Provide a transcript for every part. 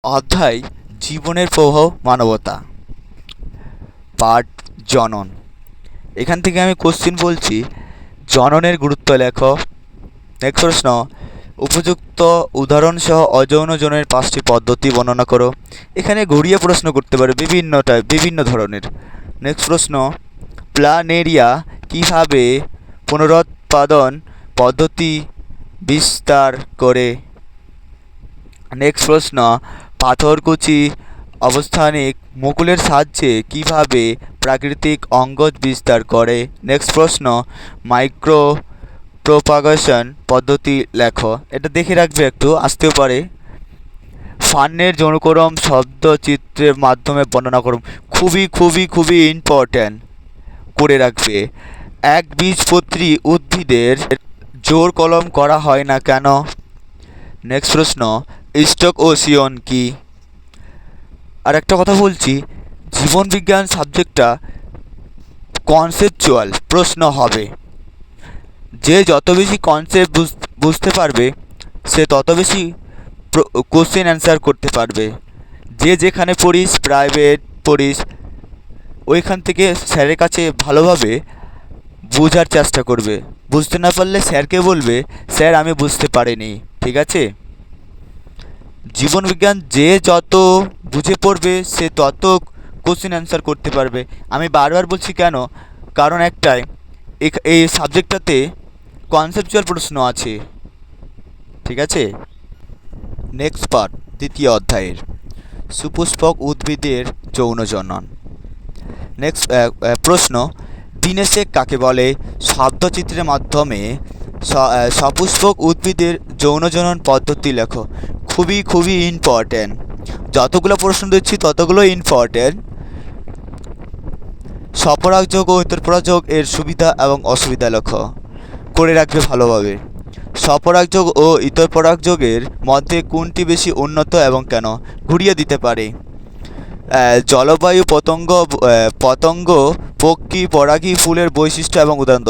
অধ্যায় জীবনের প্রবাহ মানবতা, পার্ট জনন। এখান থেকে আমি কোশ্চিন বলছি, জননের গুরুত্ব লেখো। নেক্সট প্রশ্ন, উপযুক্ত উদাহরণসহ অযৌন জননের 5টি পদ্ধতি বর্ণনা করো। এখানে ঘুরিয়ে প্রশ্ন করতে পারে বিভিন্ন ধরনের। নেক্সট প্রশ্ন, প্ল্যানেরিয়া কীভাবে পুনরুৎপাদন পদ্ধতি বিস্তার করে। নেক্সট প্রশ্ন, পাথরকুচি অবস্থানিক মুকুলের সাহায্যে কিভাবে প্রাকৃতিক অঙ্গজ বিস্তার করে। নেক্সট প্রশ্ন, মাইক্রো প্রোপাগেশন পদ্ধতি লেখো। এটা দেখে রাখবে, একটু আসতেও পারে। ফান্নের যৌনকরম শব্দচিত্রের মাধ্যমে বর্ণনা করুন। খুবই খুবই খুবই ইম্পর্ট্যান্ট, করে রাখবে। একবীজপত্রী উদ্ভিদের জোড় কলম করা হয় না কেন। নেক্সট প্রশ্ন, স্টক ওসিয়ন কি। আর একটা কথা বলছি, জীবনবিজ্ঞান সাবজেক্টটা কনসেপচুয়াল প্রশ্ন হবে। যে যত বেশি কনসেপ্ট বুঝতে পারবে, সে তত বেশি কোশ্চেন অ্যান্সার করতে পারবে। যে যেখানে পড়িস, প্রাইভেট পড়িস, ওইখান থেকে স্যারের কাছে ভালোভাবে বোঝার চেষ্টা করবে। বুঝতে না পারলে স্যারকে বলবে, স্যার আমি বুঝতে পারিনি। ঠিক আছে? জীবনবিজ্ঞান যে যত বুঝে পড়বে, সে তত কোশ্চেন অ্যান্সার করতে পারবে। আমি বারবার বলছি কেন, কারণ একটাই, এই সাবজেক্টটাতে কনসেপচুয়াল প্রশ্ন আছে। ঠিক আছে? নেক্সট পার্ট, দ্বিতীয় অধ্যায়ের সুপুষ্পক উদ্ভিদের যৌন জনন। নেক্সট প্রশ্ন, দিনেশেক কাকে বলে। শব্দচিত্রের মাধ্যমে সপুষ্পক উদ্ভিদের যৌন জনন পদ্ধতি লেখো। খুবই খুবই ইম্পর্ট্যান্ট, যতগুলো প্রশ্ন দিচ্ছি ততগুলো ইম্পর্ট্যান্ট। স্বপরাগযোগ ও ইতরপরাগযোগ এর সুবিধা এবং অসুবিধা লেখো, করে রাখবে ভালোভাবে। স্বপরাগযোগ ও ইতরপরাগযোগের মধ্যে কোনটি বেশি উন্নত এবং কেন, ঘুরিয়ে দিতে পারে। জলবায়ু, পতঙ্গ, পক্ষী, পরাগী, ফুলের বৈশিষ্ট্য এবং উদাহরণ,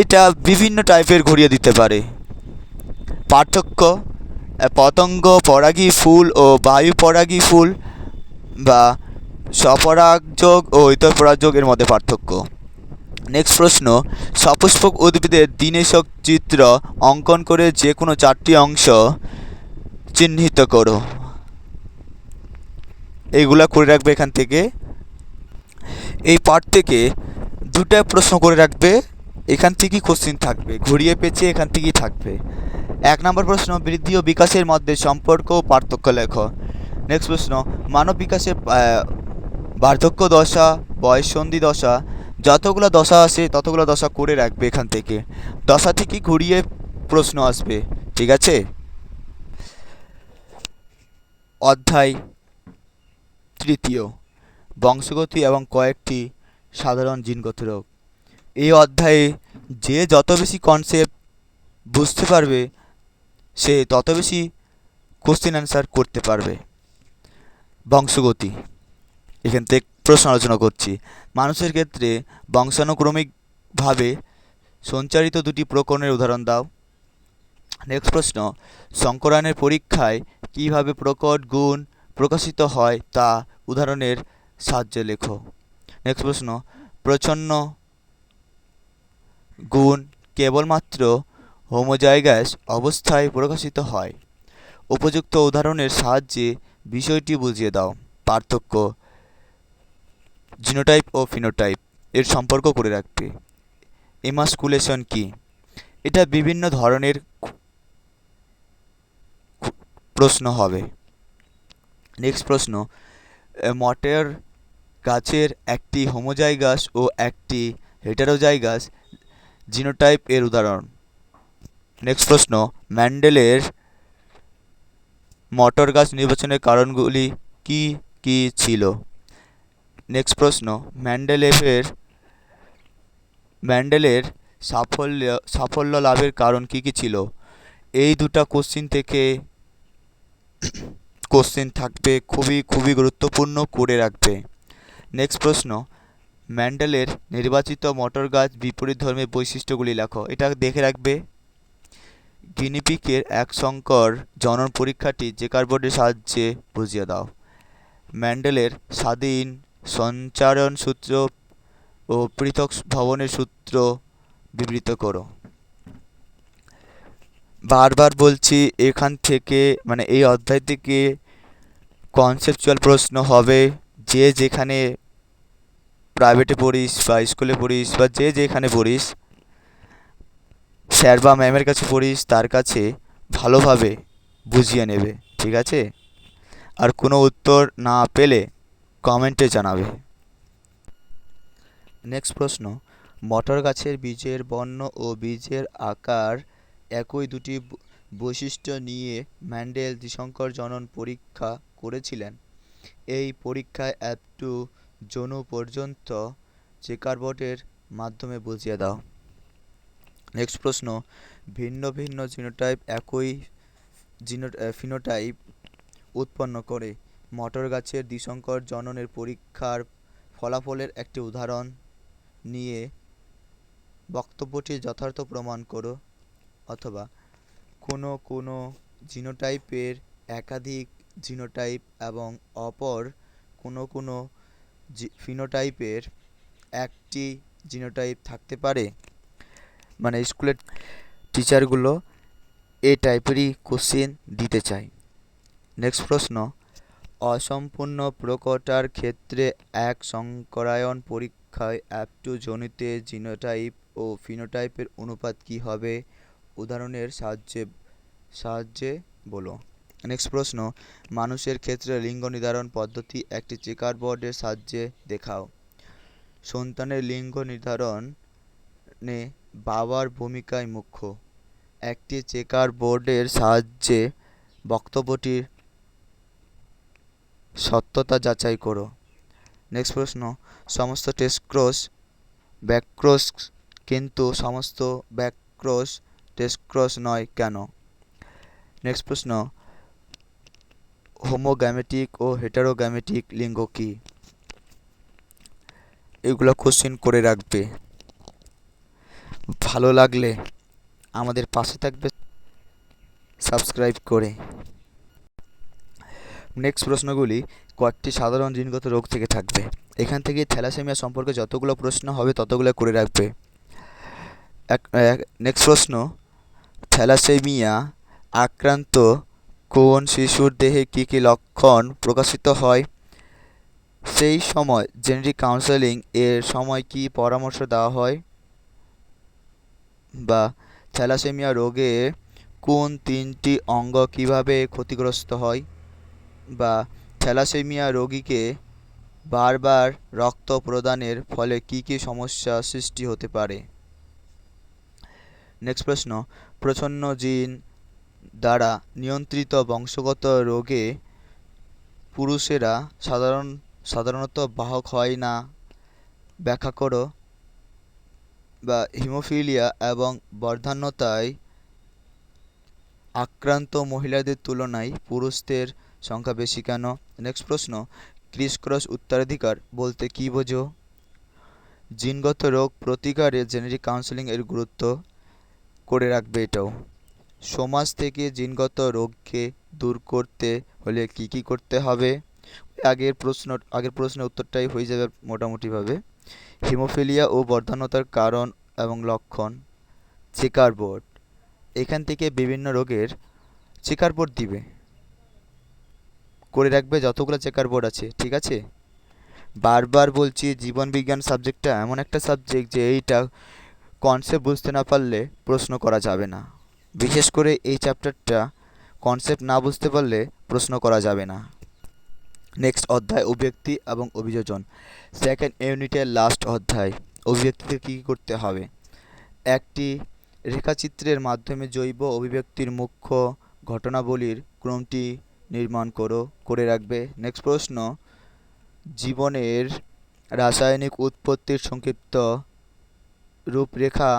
এটা বিভিন্ন টাইপের ঘুরিয়ে দিতে পারে। পার্থক্য, পতঙ্গ পরাগী ফুল ও বায়ু পরাগী ফুল বা স্বপরাগযোগ ও ইতরপরাগযোগের মধ্যে পার্থক্য। নেক্সট প্রশ্ন, সপুষ্পক উদ্ভিদের দিনেশক চিত্র অঙ্কন করে যে কোনো 4টি অংশ চিহ্নিত করো। এইগুলা করে রাখবে এখান থেকে। এই পার্ট থেকে দুটা প্রশ্ন করে রাখবে, এখান থেকেই কোশ্চিন থাকবে, ঘুরিয়ে পেঁচিয়ে এখান থেকেই থাকবে। 1 নম্বর প্রশ্ন, বৃদ্ধি ও বিকাশের মধ্যে সম্পর্ক ও পার্থক্য লেখো। নেক্সট প্রশ্ন, মানব বিকাশের বার্ধক্য দশা, বয়ঃসন্ধি দশা, যতগুলো দশা আসে ততগুলো দশা করে রাখবে এখান থেকে। দশা থেকে ঘুরিয়ে প্রশ্ন আসবে। ঠিক আছে? অধ্যায় তৃতীয়, বংশগতি এবং কয়েকটি সাধারণ জিনগত রোগ। এই অধ্যায়ে যে যত বেশি কনসেপ্ট বুঝতে পারবে, সে তত বেশি কোশ্চেন অ্যান্সার করতে পারবে। বংশগতি, এখান থেকে প্রশ্ন আলোচনা করছি। মানুষের ক্ষেত্রে বংশানুক্রমিকভাবে সঞ্চারিত 2টি প্রকরণের উদাহরণ দাও। নেক্সট প্রশ্ন, সংকরায়নের পরীক্ষায় কীভাবে প্রকট গুণ প্রকাশিত হয় তা উদাহরণের সাহায্যে লেখো। নেক্সট প্রশ্ন, প্রচ্ছন্ন গুণ কেবলমাত্র হোমোজাইগাস অবস্থায় প্রকাশিত হয়। উপযুক্ত উদাহরণের সাহায্যে বিষয়টি বুঝিয়ে দাও। পার্থক্য, জিনোটাইপ ও ফিনোটাইপ এর সম্পর্ক করে রাখবে। এমাস্কুলেশন কি, এটা বিভিন্ন ধরনের প্রশ্ন হবে। নেক্সট প্রশ্ন, মটের গাছের একটি হোমোজাইগাস ও একটি হেটারোজাইগাস জিনোটাইপ এর উদাহরণ। নেক্সট প্রশ্ন, ম্যান্ডেলের মটর গাছ নির্বাচনের কারণগুলি কি কি ছিল। নেক্সট প্রশ্ন, ম্যান্ডেলের সাফল্য লাভের কারণ কি কি ছিল। এই দুটা কোশ্চিন থেকে কোশ্চিন থাকবে, খুবই খুবই গুরুত্বপূর্ণ, করে রাখবে। নেক্সট প্রশ্ন, ম্যান্ডেলের নির্বাচিত মটর গাছ বিপরীত ধর্মের বৈশিষ্ট্যগুলি লেখো। এটা দেখে রাখবে। গিনিপিগের এক সংকর জনন পরীক্ষাটি চেকার বোর্ডের সাহায্যে বুঝিয়ে দাও। ম্যান্ডেলের স্বাধীন সঞ্চারণ সূত্র ও পৃথক ভবনের সূত্র বিবৃত করো। বারবার বলছি, এখান থেকে এই অধ্যায় থেকে কনসেপচুয়াল প্রশ্ন হবে। যে যেখানে প্রাইভেটে পড়িস বা স্কুলে পড়িস বা যে যেখানে পড়িস, স্যার বা ম্যামের কাছে পড়িস, তার কাছে ভালোভাবে বুঝিয়ে নেবে, ঠিক আছে? আর কোনো উত্তর না পেলে কমেন্টে জানাবে। নেক্সট প্রশ্ন, মটর গাছের বীজের বর্ণ ও বীজের আকার একই দুটি বৈশিষ্ট্য নিয়ে ম্যান্ডেল দ্বিসংকর জনন পরীক্ষা করেছিলেন। এই পরীক্ষায় অ্যাপ টু জনু পর্যন্ত চেকার বোর্ডের মাধ্যমে বুঝিয়ে দাও। নেক্সট প্রশ্ন, ভিন্ন ভিন্ন জিনোটাইপ একই ফিনোটাইপ উৎপন্ন করে। মটর গাছের দ্বিসংকর জননের পরীক্ষার ফলাফলের একটি উদাহরণ নিয়ে বক্তব্যটি যথার্থ প্রমাণ করো। অথবা কোনো কোনো জিনোটাইপের একাধিক জিনোটাইপ এবং অপর কোনো কোনো ফিনোটাইপের একটি জিনোটাইপ থাকতে পারে। স্কুলের টিচারগুলো এই টাইপেরই কোশ্চেন দিতে চায়। নেক্সট প্রশ্ন, অসম্পূর্ণ প্রকটার ক্ষেত্রে এক সংকরায়ন পরীক্ষায় অ্যাপ টু জনুতে জিনোটাইপ ও ফিনোটাইপের অনুপাত কী হবে? উদাহরণের সাহায্যে বলো। নেক্সট প্রশ্ন, মানুষের ক্ষেত্রে লিঙ্গ নির্ধারণ পদ্ধতি একটি চেকার বোর্ডের সাহায্যে দেখাও। সন্তানের লিঙ্গ নির্ধারণে বাবার ভূমিকাই মুখ্য। একটি চেকার বোর্ডের সাহায্যে বক্তব্যটির সত্যতা যাচাই করো। নেক্সট প্রশ্ন, সমস্ত টেস্টক্রস ব্যাকক্রস কিন্তু সমস্ত ব্যাকক্রস টেস্টক্রস নয় কেন? নেক্সট প্রশ্ন, হোমোগ্যামেটিক ও হেটারোগ্যামেটিক লিঙ্গ কী? এগুলো কোশ্চেন করে রাখবে। ভালো লাগলে আমাদের পাশে থাকবে সাবস্ক্রাইব করে। নেক্সট প্রশ্নগুলি কয়েকটি সাধারণ জিনগত রোগ থেকে থাকবে। এখান থেকে থ্যালাসেমিয়া সম্পর্কে যতগুলো প্রশ্ন হবে ততগুলো করে রাখবে। নেক্সট প্রশ্ন, থ্যালাসেমিয়া আক্রান্ত কোন শিশুর দেহে কী কী লক্ষণ প্রকাশিত হয়? সেই সময় জেনেটিক কাউন্সেলিং এর সময় কী পরামর্শ দেওয়া হয়? বা থ্যালাসেমিয়া রোগে কোন তিনটি অঙ্গ কিভাবে ক্ষতিগ্রস্ত হয়? বা থ্যালাসেমিয়া রোগীকে বারবার রক্ত প্রদানের ফলে কী কী সমস্যা সৃষ্টি হতে পারে? নেক্সট প্রশ্ন, প্রচ্ছন্ন জিন দ্বারা নিয়ন্ত্রিত বংশগত রোগে পুরুষেরা সাধারণত বাহক হয় না, ব্যাখ্যা করো। বা হিমোফিলিয়া এবং বর্ধান্যতায় আক্রান্ত মহিলাদের তুলনায় পুরুষদের সংখ্যা বেশি কেন? নেক্সট প্রশ্ন, ক্রিস ক্রস উত্তরাধিকার বলতে কী বোঝো? জিনগত রোগ প্রতিকারে জেনেটিক কাউন্সেলিং এর গুরুত্ব করে রাখবে এটাও। সমাজ থেকে জিনগত রোগকে দূর করতে হলে কি কি করতে হবে? আগের প্রশ্নের উত্তরটাই হয়ে যাবে মোটামুটিভাবে। হিমোফিলিয়া ও বর্ধান্যতার কারণ এবং লক্ষণ, চেকার বোর্ড। এখান থেকে বিভিন্ন রোগের চেকার বোর্ড দিবে, করে রাখবে যতগুলো চেকার বোর্ড আছে, ঠিক আছে? বারবার বলছি, জীবনবিজ্ঞান সাবজেক্টটা এমন একটা সাবজেক্ট যে এইটা কনসেপ্ট বুঝতে না পারলে প্রশ্ন করা যাবে না। বিশেষ করে এই চ্যাপ্টারটা কনসেপ্ট না বুঝতে পারলে প্রশ্ন করা যাবে না। নেক্সট অধ্যায়, অভিব্যক্তি এবং অভিযোজন। সেকেন্ড ইউনিটের লাস্ট অধ্যায়। অভিব্যক্তিতে কী করতে হবে? একটি রেখাচিত্রের মাধ্যমে জৈব অভিব্যক্তির মুখ্য ঘটনাবলীর ক্রমটি নির্মাণ করে রাখবে। নেক্সট প্রশ্ন, জীবনের রাসায়নিক উৎপত্তির সংক্ষিপ্ত রূপরেখা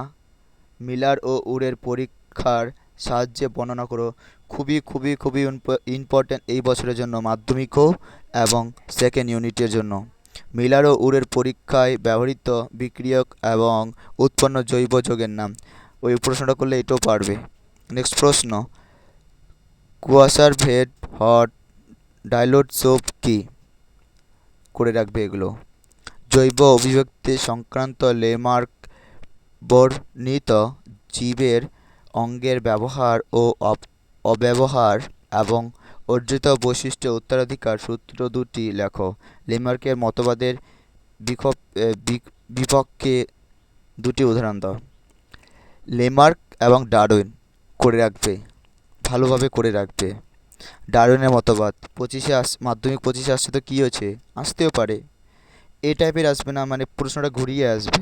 মিলার ও উরের পরীক্ষার সাহায্যে বর্ণনা করো। খুবই খুবই খুবই ইম্পর্ট্যান্ট এই বছরের জন্য, মাধ্যমিকও এবং সেকেন্ড ইউনিটের জন্য। মিলার ও উরের পরীক্ষায় ব্যবহৃত বিক্রিয়ক এবং উৎপন্ন জৈব যৌগের নাম। ওই প্রশ্নটা করলে এটাও পারবে। নেক্সট প্রশ্ন, কুয়াশার ভেদ হট ডাইলুট সোপ কি? করে রাখবে এগুলো। জৈব অভিব্যক্তি সংক্রান্ত লেমার্ক বর্ণিত জীবের অঙ্গের ব্যবহার ও অব্যবহার এবং অর্জিত বৈশিষ্ট্য উত্তরাধিকার সূত্র দুটি লেখো। লেমার্কের মতবাদের বিপক্ষে দুটি উদাহরণ দাও। লেমার্ক এবং ডারউইন করে রাখবে, ভালোভাবে করে রাখবে। ডারউইনের মতবাদ মাধ্যমিক 25-এ আসছে তো কী হয়েছে, আসতেও পারে, এই টাইপের আসবে না, মানে প্রশ্নটা ঘুরিয়ে আসবে।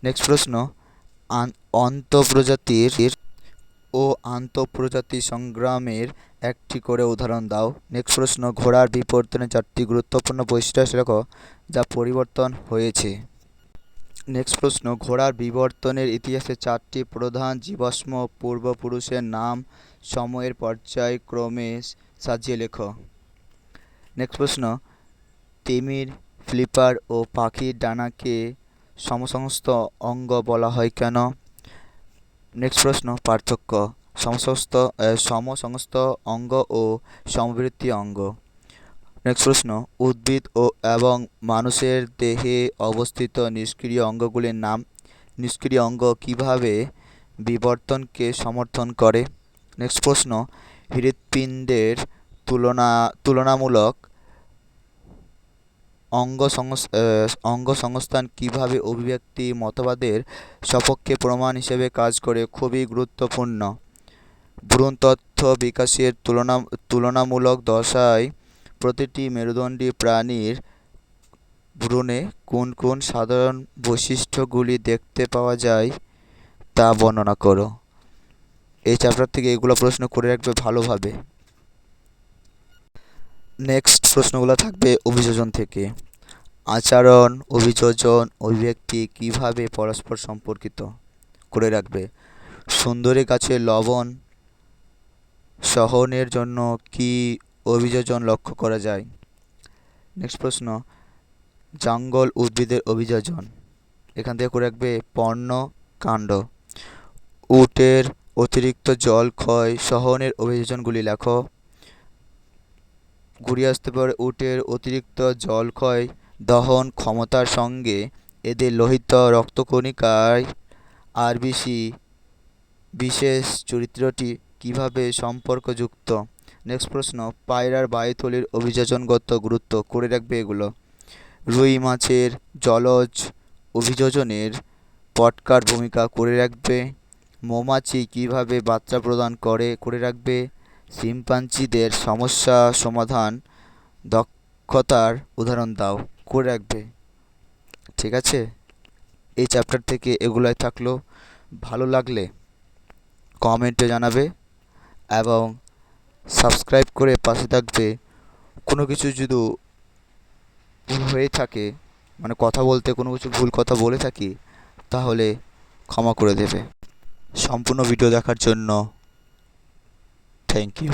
নেক্সট প্রশ্ন, অন্তঃপ্রজাতির ও আন্তঃপ্রজাতি সংগ্রামের একটি করে উদাহরণ দাও। নেক্সট প্রশ্ন, ঘোড়ার বিবর্তনের 4টি গুরুত্বপূর্ণ বৈশিষ্ট্য লেখো যা পরিবর্তন হয়েছে। নেক্সট প্রশ্ন, ঘোড়ার বিবর্তনের ইতিহাসে 4টি প্রধান জীবাশ্ম পূর্বপুরুষের নাম সময়ের পর্যায়ক্রমে সাজিয়ে লেখো। নেক্সট প্রশ্ন, তিমির, ফ্লিপার ও পাখির ডানাকে সমসমস্ত অঙ্গ বলা হয় কেন? নেক্সট প্রশ্ন, পার্থক্য সমসমস্ত অঙ্গ ও সমবৃত্তি অঙ্গ। নেক্সট প্রশ্ন, উদ্ভিদ এবং মানুষের দেহে অবস্থিত নিষ্ক্রিয় অঙ্গগুলির নাম। নিষ্ক্রিয় অঙ্গ কিভাবে বিবর্তনকে সমর্থন করে? নেক্সট প্রশ্ন, হৃৎপিণ্ডের তুলনামূলক অঙ্গসংস্থান কিভাবে অভিব্যক্তি মতবাদের সপক্ষে প্রমাণ হিসেবে কাজ করে? খুবই গুরুত্বপূর্ণ। ভ্রূণ তথ্য বিকাশের তুলনামূলক দশায় প্রতিটি মেরুদণ্ডী প্রাণীর ভ্রূণে কোন কোন সাধারণ বৈশিষ্ট্যগুলি দেখতে পাওয়া যায় তা বর্ণনা করো। এই চ্যাপ্টার থেকে এগুলো প্রশ্ন করে রাখবে ভালোভাবে। নেক্সট প্রশ্নগুলো থাকবে অভিযোজন থেকে। আচরণ, অভিযোজন, অভিব্যক্তি কিভাবে পরস্পর সম্পর্কিত? করে রাখবে। সুন্দরী গাছের লবণ সহনের জন্য কি অভিযোজন লক্ষ্য করা যায়? নেক্সট প্রশ্ন, জঙ্গল উদ্ভিদের অভিযোজন, এখান থেকে করে রাখবে পর্ণ কাণ্ড। উটের অতিরিক্ত জল ক্ষয় সহনের অভিযোজনগুলি লেখো। ঘুরিয়ে আসতে পারে, উটের অতিরিক্ত জল ক্ষয় দহন ক্ষমতার সঙ্গে এদের লোহিত রক্তকণিকায় আরবিসি বিশেষ চরিত্রটি কিভাবে সম্পর্কযুক্ত? নেক্সট প্রশ্ন, পায়রার বায়ুথলির অভিযোজনগত গুরুত্ব, করে রাখবে এগুলো। রুই মাছের জলজ অভিযোজনের পটকার ভূমিকা, করে রাখবে। মৌমাছি কিভাবে বার্তা প্রদান করে? করে রাখবে। শিম্পাঞ্জিদের সমস্যা সমাধান দক্ষতার উদাহরণ দাও, করে রাখবে। ঠিক আছে, এই চ্যাপ্টার থেকে এগুলাই থাকলো। ভালো লাগলে কমেন্টে জানাবে এবং সাবস্ক্রাইব করে পাশে থাকবে। কোনো কিছু যদি ভুল হয়ে থাকে, মানে কথা বলতে কোনো কিছু ভুল কথা বলে থাকি, তাহলে ক্ষমা করে দেবে। সম্পূর্ণ ভিডিও দেখার জন্য থ্যাংক ইউ।